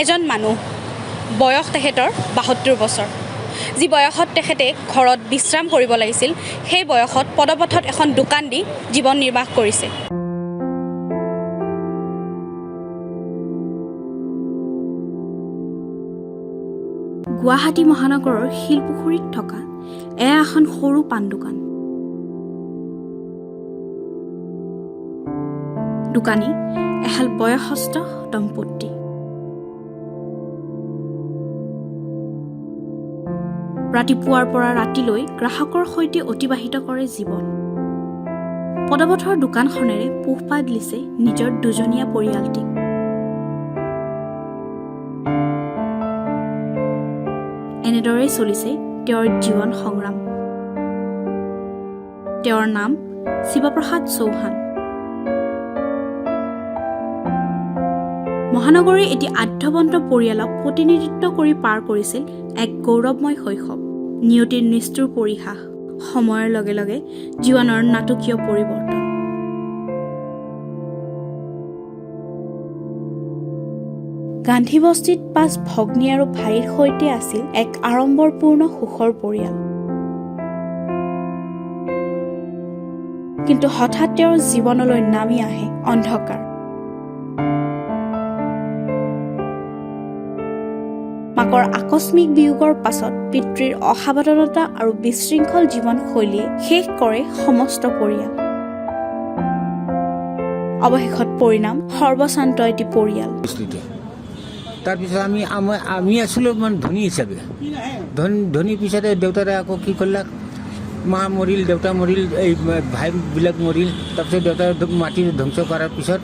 এজন মানুহ বয়স তেখেতৰ ৭২ বছৰ যি বয়সত তেখেতে ঘৰত বিশ্ৰাম কৰিব লাগিছিল সেই বয়সত পদপথত এখন দোকান দি জীৱন নিৰ্বাহ কৰিছে গুৱাহাটী মহানগৰৰ শিলপুখুৰীত থকা এখন সৰু পাণ দোকান দোকানী এহাল বয়সস্থ দম্পতী ৰাতিপুৱাৰ পৰা ৰাতিলৈ গ্ৰাহকৰ সৈতে অতিবাহিত কৰে জীৱন পদপথৰ দোকানখনেৰে পোহপাল দিছে নিজৰ দুজনীয়া পৰিয়ালটিক এনেদৰে চলিছে তেওঁৰ জীৱন সংগ্ৰাম তেওঁৰ নাম শিৱপ্ৰসাদ চৌহান মহানগৰীৰ এটি আঢ্যবন্ত পৰিয়ালক প্ৰতিনিধিত্ব কৰি পাৰ কৰিছিল এক গৌৰৱময় শৈশৱ নিয়তিৰ নিষ্ঠুৰ পৰিহাস সময়ৰ লগে লগে জীৱনৰ নাটকীয় পৰিৱৰ্তন গান্ধীবস্তিত ৫ ভগ্নী আৰু ভাইৰ সৈতে আছিল এক আড়ম্বৰপূৰ্ণ সুখৰ পৰিয়াল কিন্তু হঠাৎ তেওঁৰ জীৱনলৈ নামি আহে অন্ধকাৰ মাকৰ আকস্মিক বিয়োগৰ পাছত পিতৃৰ অসাৱধানতা আৰু বিশৃংখল জীৱনশৈলীয়ে শেষ কৰে সমস্ত পৰিয়াল অৱশেষত পৰিণাম সৰ্বশান্ত এটি পৰিয়াল তাৰপিছত আমি আছিলোঁ মানে ধনী হিচাপে ধনী পিছতে দেউতাৰে আকৌ কি কৰিলাক মা মৰিল দেউতা মৰিল এই ভাইবিলাক মৰিল তাৰপিছত দেউতাৰ মাটি ধ্বংস কৰাৰ পিছত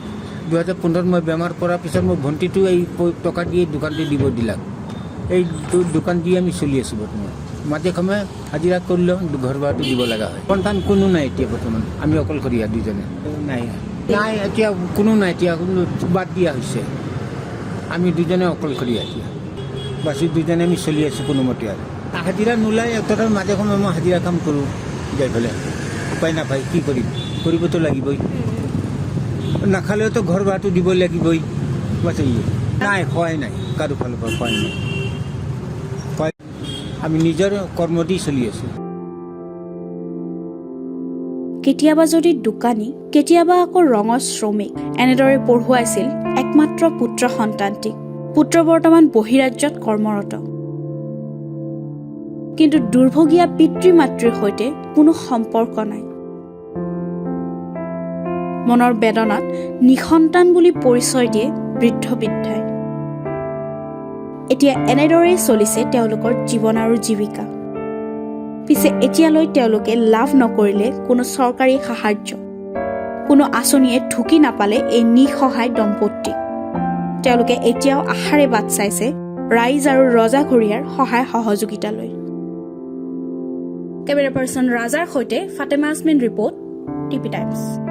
২০১৫ মই বেমাৰ পৰাৰ পিছত মোৰ ভণ্টিটো এই টকা দিয়ে দোকানটো দিব দিলাক এই দোকান দিয়ে আমি চলি আছোঁ বৰ্তমান মাজে সময়ে হাজিৰা কৰিলেও ঘৰ ভাড়াটো দিব লগা হয় সন্তান কোনো নাই এতিয়া বৰ্তমান আমি অকলশৰীয়া দুজনে নাই এতিয়া কোনো নাই এতিয়া বাদ দিয়া হৈছে আমি দুজনে অকলশৰীয়া এতিয়া বাছি দুজনে আমি চলি আছোঁ কোনোমতে আৰু হাজিৰা নোলাই এটা মাজে সময়ে মই হাজিৰা কাম কৰোঁ যাই পেলাই উপায় নাপায় কি কৰিম কৰিবতো লাগিবই নাখালেওতো ঘৰ ভাড়াটো দিব লাগিবই বাছ নাই খোৱাই নাই কাৰো ফালৰ পৰা খোৱাই নাই আমি নিজৰ কৰ্ম দি চলি আছোঁ কেতিয়াবা যদি দোকানী কেতিয়াবা আকৌ ৰঙৰ শ্ৰমিক এনেদৰে পঢ়ুৱাইছিল একমাত্ৰ পুত্ৰ সন্তানটিক পুত্ৰ বৰ্তমান বহিৰাজ্যত কৰ্মৰত কিন্তু দুৰ্ভগীয়া পিতৃ মাতৃৰ সৈতে কোনো সম্পৰ্ক নাই মনৰ বেদনাত নিসন্তান বুলি পৰিচয় দিয়ে বৃদ্ধ বৃদ্ধাই এতিয়া এনেদৰেই চলিছে তেওঁলোকৰ জীৱন আৰু জীৱিকা পিছে এতিয়ালৈ তেওঁলোকে লাভ নকৰিলে কোনো চৰকাৰী সাহায্য কোনো আঁচনিয়ে ঢুকি নাপালে এই নিঃসহায় দম্পতীক তেওঁলোকে এতিয়াও আশাৰে বাট চাইছে ৰাইজ আৰু ৰজাঘৰীয়াৰ সহায় সহযোগিতালৈ কেমেৰা পাৰ্চন ৰাজাৰ সৈতে Fatema Azmin report TV times